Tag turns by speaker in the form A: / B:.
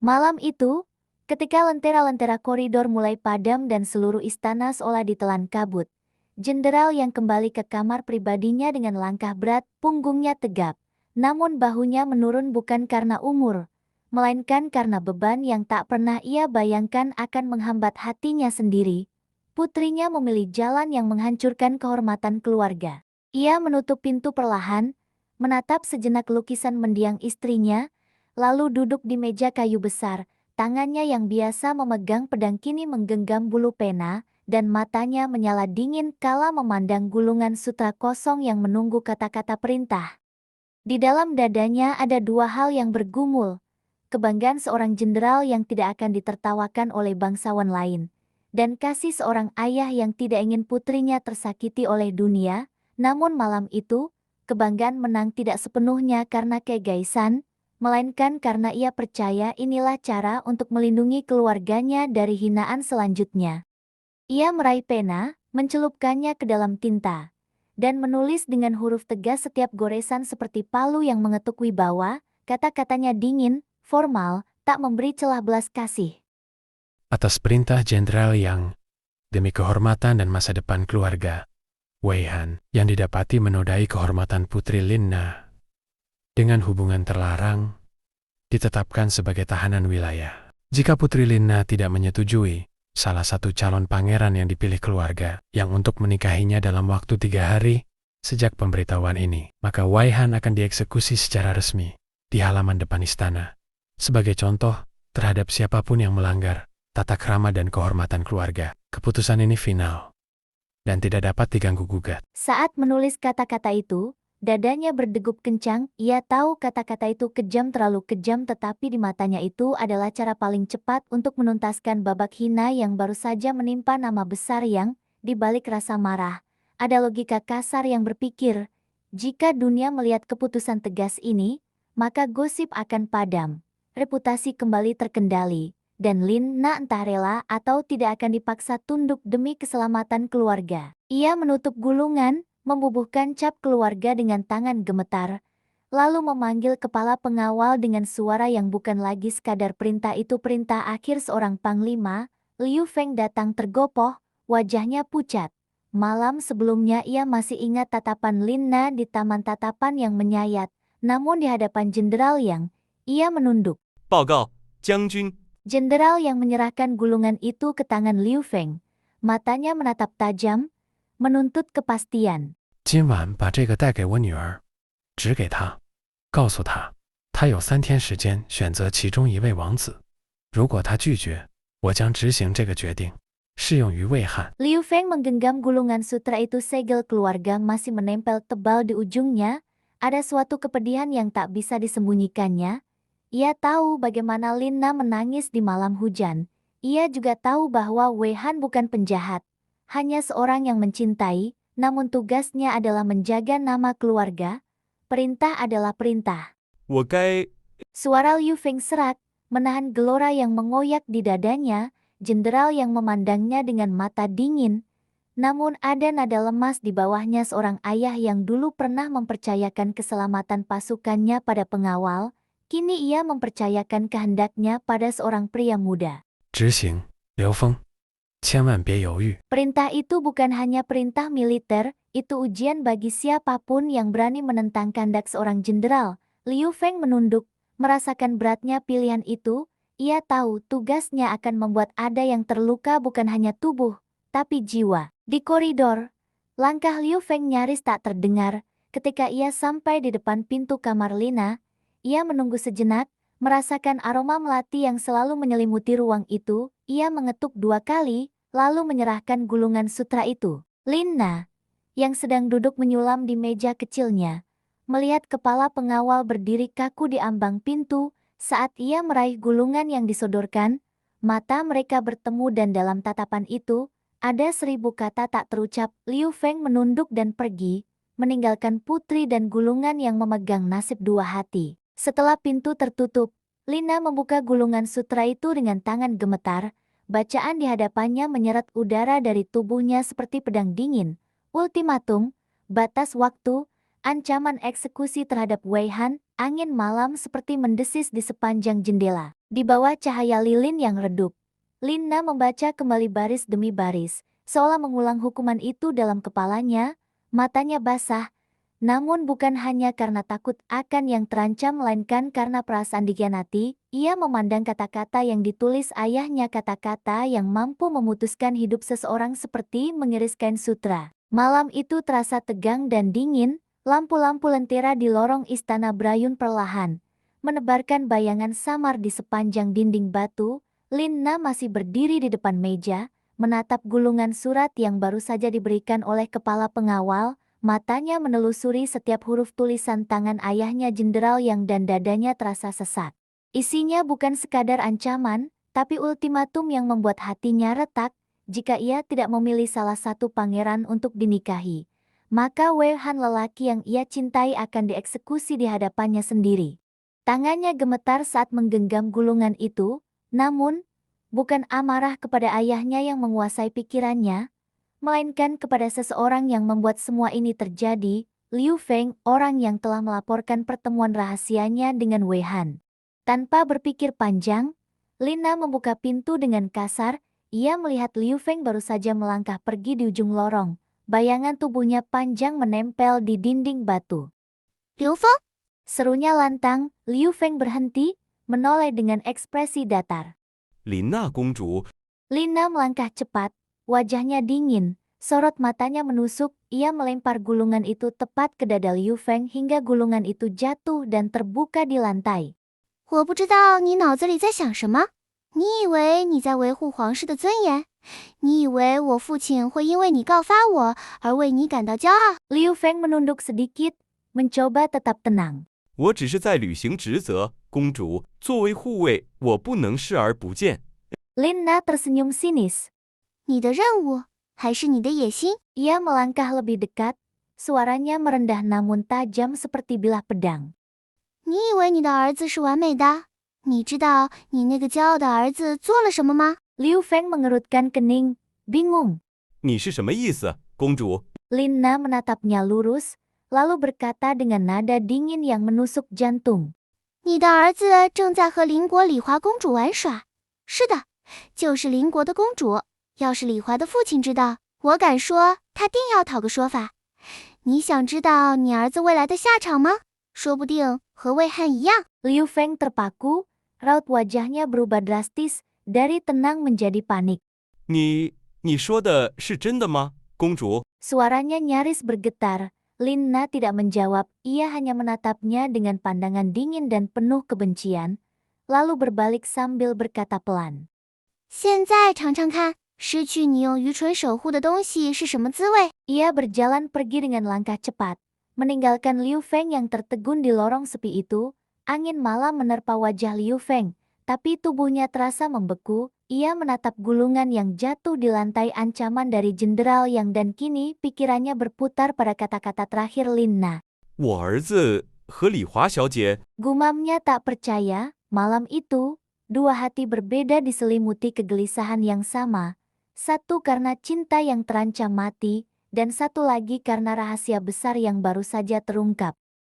A: Malam itu, ketika lentera-lentera koridor mulai padam dan seluruh istana seolah ditelan kabut, jenderal yang kembali ke kamar pribadinya dengan langkah berat, punggungnya tegap, namun bahunya menurun bukan karena umur, melainkan karena beban yang tak pernah ia bayangkan akan menghambat hatinya sendiri. Putrinya memilih jalan yang menghancurkan kehormatan keluarga. Ia menutup pintu perlahan, menatap sejenak lukisan mendiang istrinya, lalu duduk di meja kayu besar. Tangannya yang biasa memegang pedang kini menggenggam bulu pena, dan matanya menyala dingin kala memandang gulungan sutra kosong yang menunggu kata-kata perintah. Di dalam dadanya ada dua hal yang bergumul. Kebanggaan seorang jenderal yang tidak akan ditertawakan oleh bangsawan lain, dan kasih seorang ayah yang tidak ingin putrinya tersakiti oleh dunia. Namun malam itu, kebanggaan menang tidak sepenuhnya karena kegaisan, melainkan karena ia percaya inilah cara untuk melindungi keluarganya dari hinaan selanjutnya. Ia meraih pena, mencelupkannya ke dalam tinta, dan menulis dengan huruf tegas setiap goresan seperti palu yang mengetuk wibawa. Kata-katanya dingin, formal, tak memberi celah belas kasih.
B: Atas perintah Jenderal Yang, demi kehormatan dan masa depan keluarga, Wei Han yang didapati menodai kehormatan Putri Lin Na dengan hubungan terlarang, ditetapkan sebagai tahanan wilayah. Jika Putri Lin Na tidak menyetujui salah satu calon pangeran yang dipilih keluarga yang untuk menikahinya dalam waktu 3 hari sejak pemberitahuan ini, maka Wei Han akan dieksekusi secara resmi di halaman depan istana, sebagai contoh terhadap siapapun yang melanggar tata krama dan kehormatan keluarga. Keputusan ini final dan tidak dapat diganggu-gugat.
A: Saat menulis kata-kata itu, dadanya berdegup kencang. Ia tahu kata-kata itu kejam, terlalu kejam, tetapi di matanya itu adalah cara paling cepat untuk menuntaskan babak hina yang baru saja menimpa nama besar yang, di balik rasa marah, ada logika kasar yang berpikir, jika dunia melihat keputusan tegas ini, maka gosip akan padam, reputasi kembali terkendali, dan Lin Na entah rela atau tidak akan dipaksa tunduk demi keselamatan keluarga. Ia menutup gulungan, membubuhkan cap keluarga dengan tangan gemetar, lalu memanggil kepala pengawal dengan suara yang bukan lagi sekadar perintah. Itu perintah akhir seorang panglima. Liu Feng datang tergopoh, wajahnya pucat. Malam sebelumnya ia masih ingat tatapan Lin Na di taman, tatapan yang menyayat, namun di hadapan Jenderal Yang, ia menunduk.
C: 报告，将军。
A: Jenderal yang menyerahkan gulungan itu ke tangan Liu Feng, matanya menatap tajam, menuntut kepastian.
B: 今晚把这个带给我女儿，指给她，告诉她，她有3天时间选择其中一位王子。如果她拒绝，我将执行这个决定，适用于魏汉。
A: Liu Feng menggenggam gulungan sutra itu, segel keluarga masih menempel tebal di ujungnya. Ada suatu kepedihan yang tak bisa disembunyikannya. Ia tahu bagaimana Lin Na menangis di malam hujan. Ia juga tahu bahwa Wei Han bukan penjahat, hanya seorang yang mencintai, namun tugasnya adalah menjaga nama keluarga. Perintah adalah perintah.
C: 我该
A: Suara Liu Feng serak, menahan gelora yang mengoyak di dadanya. Jenderal yang memandangnya dengan mata dingin. Namun ada nada lemas di bawahnya. Seorang ayah yang dulu pernah mempercayakan keselamatan pasukannya pada pengawal, kini ia mempercayakan kehendaknya pada seorang pria muda.
B: 执行，刘峰，千万别犹豫。
A: Perintah itu bukan hanya perintah militer, itu ujian bagi siapapun yang berani menentang kehendak seorang jenderal. Liu Feng menunduk, merasakan beratnya pilihan itu. Ia tahu tugasnya akan membuat ada yang terluka, bukan hanya tubuh, tapi jiwa. Di koridor, langkah Liu Feng nyaris tak terdengar. Ketika ia sampai di depan pintu kamar Lina, ia menunggu sejenak, merasakan aroma melati yang selalu menyelimuti ruang itu. Ia mengetuk 2 kali, lalu menyerahkan gulungan sutra itu. Lin Na, yang sedang duduk menyulam di meja kecilnya, melihat kepala pengawal berdiri kaku di ambang pintu. Saat ia meraih gulungan yang disodorkan, mata mereka bertemu dan dalam tatapan itu, ada 1000 kata tak terucap. Liu Feng menunduk dan pergi, meninggalkan putri dan gulungan yang memegang nasib 2 hati. Setelah pintu tertutup, Lina membuka gulungan sutra itu dengan tangan gemetar. Bacaan di hadapannya menyeret udara dari tubuhnya seperti pedang dingin. Ultimatum, batas waktu, ancaman eksekusi terhadap Wei Han. Angin malam seperti mendesis di sepanjang jendela. Di bawah cahaya lilin yang redup, Lina membaca kembali baris demi baris, seolah mengulang hukuman itu dalam kepalanya, matanya basah, namun bukan hanya karena takut akan yang terancam melainkan karena perasaan dikhianati. Ia memandang kata-kata yang ditulis ayahnya, kata-kata yang mampu memutuskan hidup seseorang seperti mengiris kain sutra. Malam itu terasa tegang dan dingin, lampu-lampu lentera di lorong istana berayun perlahan, menebarkan bayangan samar di sepanjang dinding batu. Lina masih berdiri di depan meja, menatap gulungan surat yang baru saja diberikan oleh kepala pengawal. Matanya menelusuri setiap huruf tulisan tangan ayahnya jenderal dan dadanya terasa sesak. Isinya bukan sekadar ancaman, tapi ultimatum yang membuat hatinya retak. Jika ia tidak memilih salah satu pangeran untuk dinikahi, maka Wei Han, lelaki yang ia cintai, akan dieksekusi di hadapannya sendiri. Tangannya gemetar saat menggenggam gulungan itu, namun bukan amarah kepada ayahnya yang menguasai pikirannya, melainkan kepada seseorang yang membuat semua ini terjadi, Liu Feng, orang yang telah melaporkan pertemuan rahasianya dengan Wei Han. Tanpa berpikir panjang, Lina membuka pintu dengan kasar. Ia melihat Liu Feng baru saja melangkah pergi di ujung lorong. Bayangan tubuhnya panjang menempel di dinding batu.
D: Liu Feng?
A: Serunya lantang. Liu Feng berhenti, menoleh dengan ekspresi datar.
C: 琳娜公主，
A: Lina melangkah cepat. Wajahnya dingin, sorot matanya menusuk. Ia melempar gulungan itu tepat ke dada Liu Feng hingga gulungan itu jatuh dan terbuka di lantai.
D: 我不知道你脑子里在想什么。你以为你在维护皇室的尊严？你以为我父亲会因为你告发我而为你感到骄傲？
A: Liu Feng menunduk sedikit, mencoba tetap tenang.
C: 我只是在履行职责，公主。作为护卫，我不能视而不见。
A: Lina tersenyum sinis.
D: 你的任务还是你的野心？
A: Ia melangkah lebih dekat, suaranya merendah namun tajam seperti bilah pedang.
D: 你以为你的儿子是完美的？你知道你那个骄傲的儿子做了什么吗？
A: Liu Feng mengerutkan kening, bingung.
C: 你是什么意思，公主？
A: Lina menatapnya lurus, lalu berkata dengan nada dingin yang menusuk jantung.
D: 你的儿子正在和邻国李华公主玩耍。是的，就是邻国的公主。要是李华的父亲知道，我敢说他定要讨个说法。你想知道你儿子未来的下场吗？说不定和魏汉一样。
A: Liu Feng terpaku, raut wajahnya berubah drastis, dari tenang menjadi panik.
C: 你说的是真的吗，公主？
A: Suaranya nyaris bergetar. Lina tidak menjawab, ia hanya menatapnya dengan pandangan dingin dan penuh kebencian, lalu berbalik sambil berkata pelan.
D: 现在尝尝看，失去你用愚蠢守护的东西是什么滋味？
A: Ia berjalan pergi dengan langkah cepat, meninggalkan Liu Feng yang tertegun di lorong sepi itu. Angin malam menerpa wajah Liu Feng, tapi tubuhnya terasa membeku. Ia menatap gulungan yang jatuh di lantai, ancaman dari jenderal dan kini pikirannya berputar pada kata-kata terakhir Lina.
C: 我儿子和李华小姐，
A: Gumamnya tak percaya. Malam itu, dua hati berbeda diselimuti kegelisahan yang sama. Satu karena cinta yang terancam mati, dan satu lagi karena rahasia besar yang baru saja terungkap.